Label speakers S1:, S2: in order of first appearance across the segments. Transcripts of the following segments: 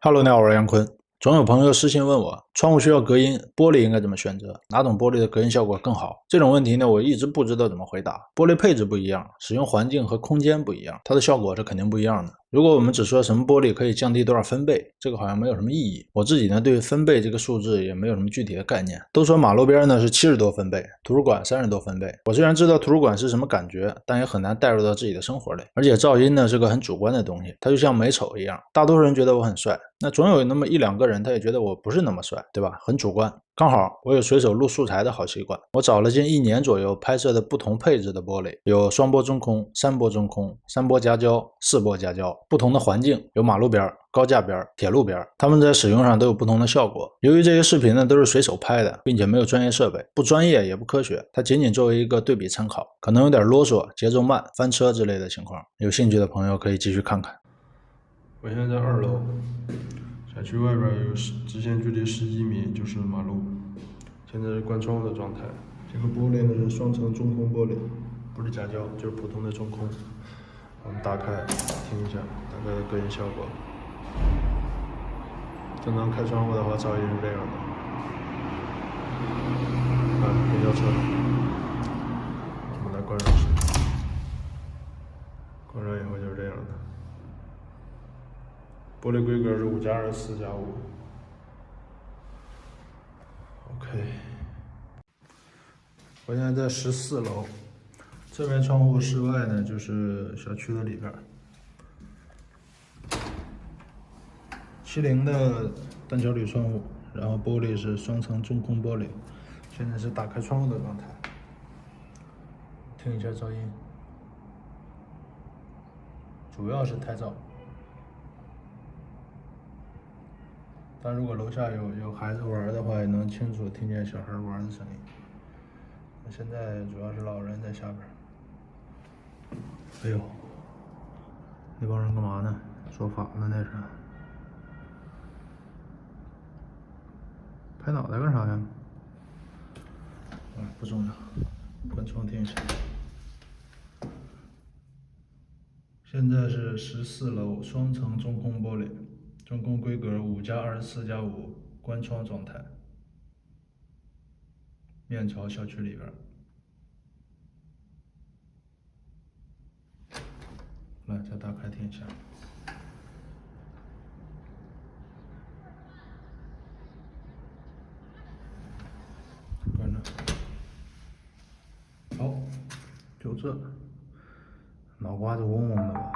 S1: Hello，你好，我是杨坤。总有朋友私信问我，窗户需要隔音，玻璃应该怎么选择？哪种玻璃的隔音效果更好？这种问题呢，我一直不知道怎么回答。玻璃配置不一样，使用环境和空间不一样，它的效果是肯定不一样的。如果我们只说什么玻璃可以降低多少分贝，这个好像没有什么意义。我自己呢，对分贝这个数字也没有什么具体的概念。都说马路边呢是70多分贝，图书馆30多分贝。我虽然知道图书馆是什么感觉，但也很难带入到自己的生活里。而且噪音呢是个很主观的东西，它就像美丑一样，大多数人觉得我很帅，那总有那么一两个人他也觉得我不是那么帅，对吧？很主观。刚好我有随手录素材的好习惯，我找了近1年左右拍摄的不同配置的玻璃，有双波中空、3波中空、3波夹胶、4波夹胶，不同的环境，有马路边、高架边、铁路边，它们在使用上都有不同的效果。由于这些视频呢都是随手拍的，并且没有专业设备，不专业也不科学，它仅仅作为一个对比参考，可能有点啰嗦、节奏慢、翻车之类的情况。有兴趣的朋友可以继续看看。
S2: 我现在在2楼，小区外边有直线距离11米，就是马路。现在是关窗户的状态。这个玻璃呢是双层中空玻璃，不是夹胶，就是普通的中空。我们打开听一下大概的隔音效果。正常开窗户的话，噪音是这样的。公交车，我们来关上声。关上以后就是这样的。玻璃规格是5+24+5。OK， 我现在在14楼，这边窗户室外呢就是小区的里边。70的单桥铝窗户，然后玻璃是双层中空玻璃，现在是打开窗户的状态。听一下噪音，主要是太噪。但如果楼下有孩子玩的话，也能清楚听见小孩玩的声音。现在主要是老人在下边。哎呦，那帮人干嘛呢？说反了那是。拍脑袋干啥呀？不重要，关窗听一下。现在是14楼，双层中空玻璃，中空规格5+24+5，关窗状态，面朝小区里边。来，再打开听一下。关着。好，就这，脑瓜子嗡嗡的吧。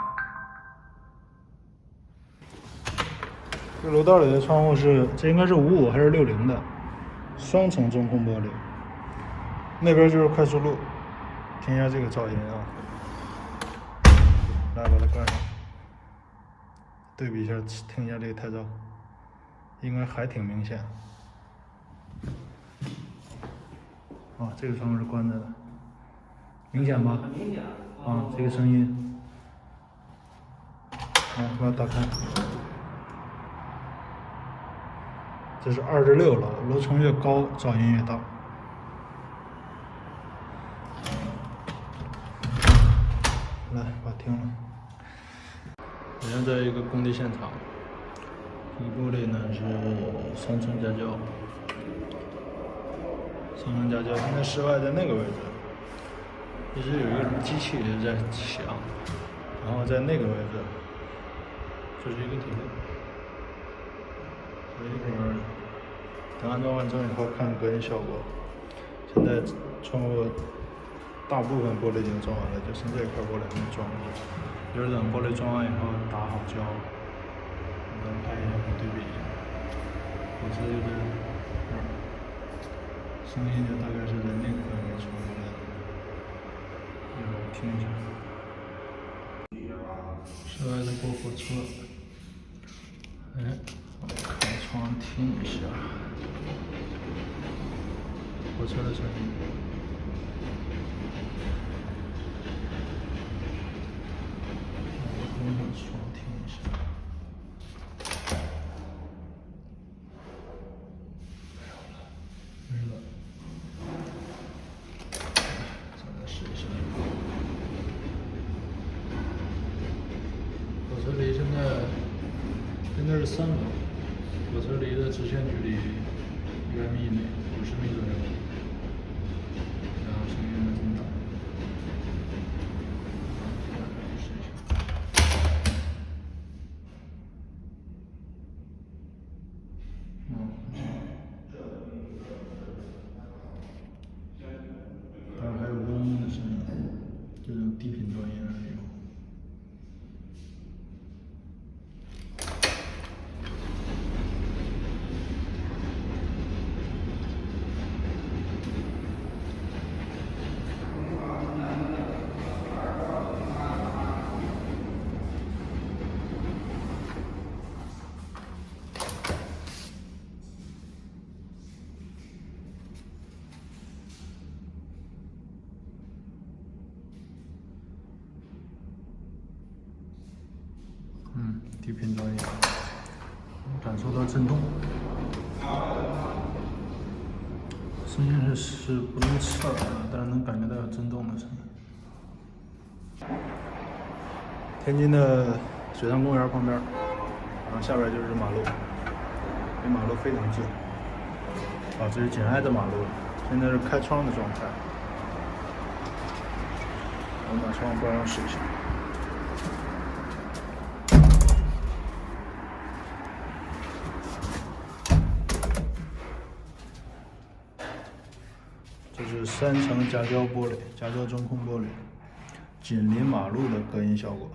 S2: 这楼道里的窗户这应该是55还是60的，双层中空玻璃。那边就是快速路，听一下这个噪音啊。来，把它关上，对比一下，听一下这个胎噪，应该还挺明显。啊，这个窗户是关着的，明显吧？很明显。啊，这个声音。来，把它打开。这是26楼，楼层越高，噪音越大。来，把它停了。我现在在一个工地现场，这个玻璃呢是3层夹胶，3层夹胶。现在室外在那个位置，一直有一个机器人在响，然后在那个位置，这是一个铁路。我一会儿等安装完成以后看隔音效果。现在窗户大部分玻璃已经装完了，就剩这块玻璃还没装。一会儿等玻璃装完以后打好胶，能拍一下对比。火车就在这儿，声音就大概是在那个范围传出来的。一会儿听一下。室外在过火车。哎，我开窗听一下火车的声音。窗听一下。没了。再试一下。火车里现在是3楼，我这离的直线距离100米以内，50米左右。然后声音还挺大。当然还有嗡的声音，这种低频噪音也有。低频噪音，感受到震动，声音是不能测的，但是能感觉到有震动的声音。天津的水上公园旁边，然后下边就是马路，离马路非常近。这是紧挨着马路，现在是开窗的状态。我们把窗户关上试一下。这是3层夹胶玻璃，夹胶中空玻璃，紧邻马路的隔音效果。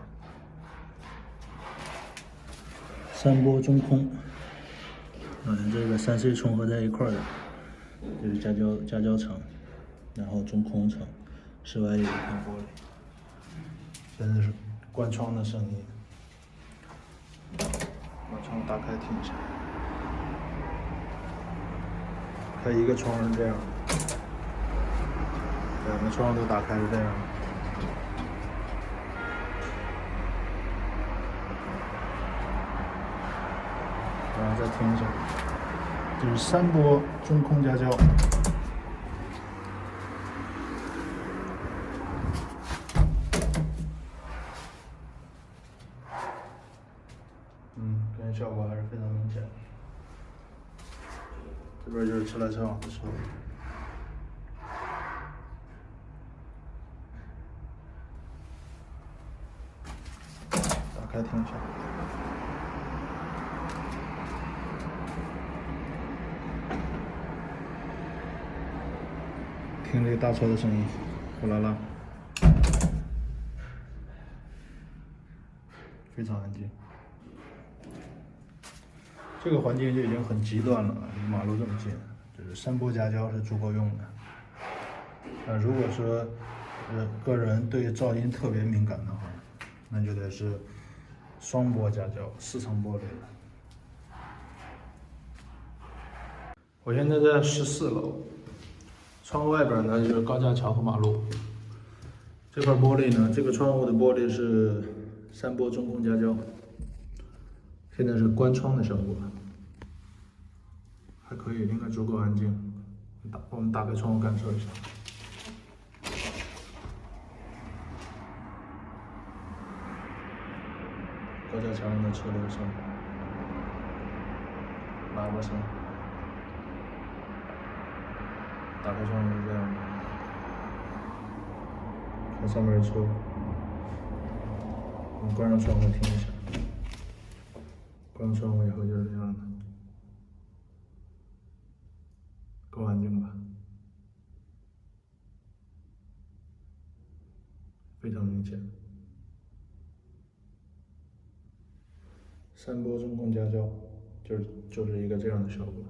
S2: 3波中空，这个3C 重合在一块的，这是夹胶层，然后中空层，室外有一片玻璃。现在是关窗的声音，把窗打开听一下。开一个窗是这样。2个窗都打开是这样，然后再听一下，这是3波中空夹胶，隔音效果还是非常明显的。这边就是车来车往的车。打开听一下，听这个大车的声音，呼啦啦，非常安静。这个环境就已经很极端了，离马路这么近，就是3波夹胶是足够用的。如果说个人对噪音特别敏感的话，那就得是2波夹胶4层玻璃。我现在在14楼，窗户外边呢就是高架桥和马路。这块玻璃呢，这个窗户的玻璃是3波中空夹胶。现在是关窗的效果，还可以，应该足够安静。我们打开窗户感受一下。高架桥上的车流声，喇叭声。打开窗户是这样的，看上面的车。我们关上窗户听一下。关上窗户以后就是这样的，够安静吧？非常明显。3波中空夹胶，就是一个这样的效果。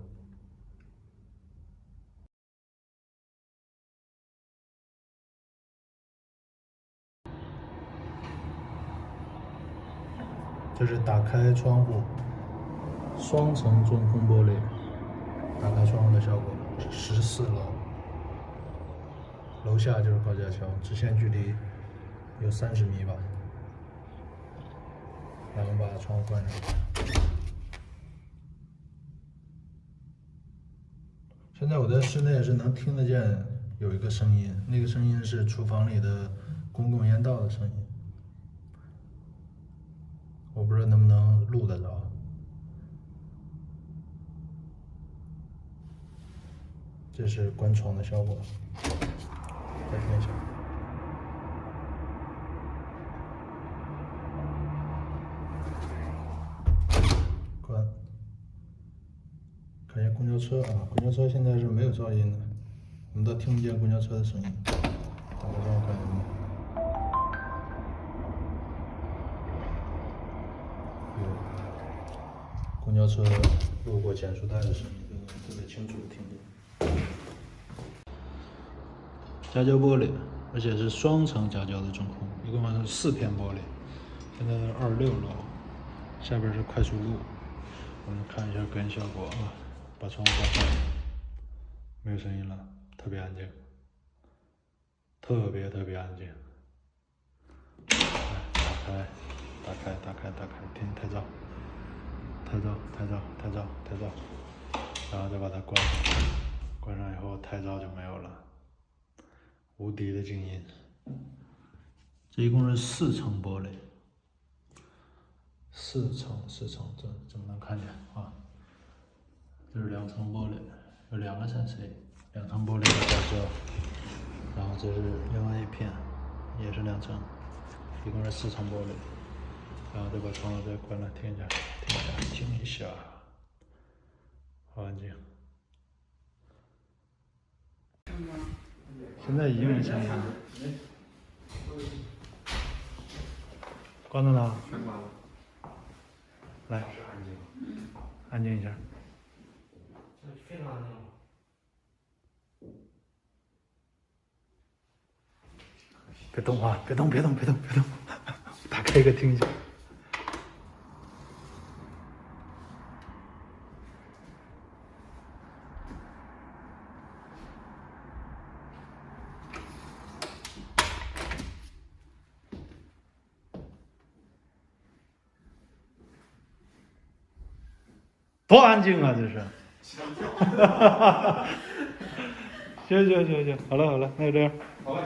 S2: 这是打开窗户，2层中空玻璃，打开窗户的效果。14楼，楼下就是高架桥，直线距离有30米吧。然后把窗户关上。现在我在室内是能听得见有一个声音，那个声音是厨房里的公共烟道的声音。我不知道能不能录得着，这是关窗的效果，再听一下。关。看一下公交车啊，公交车现在是没有噪音的，我们都听不见公交车的声音。打个照看一下。公交车路过减速带的声音，特别清楚的听见。夹胶玻璃，而且是双层夹胶的中控，一共是4片玻璃。现在是26楼，下边是快速路。我们看一下隔音效果啊，把窗户关上，没有声音了，特别安静，特别安静。打开，听太噪。然后再把它关上，关上以后太噪就没有了，无敌的静音。这一共是4层玻璃，4层，这么能看见啊？这是2层玻璃，有2个3C，2层玻璃的夹胶，然后这是另外一片，也是2层，一共是4层玻璃。然后再把窗户再关了，听一下，好安静。现在已经没声音了。关了呢？全关了。来，安静一下。非常安静。别动啊！别动！打开一个听一下。多安静啊！这是。行，好了，那就这样。
S3: 好嘞。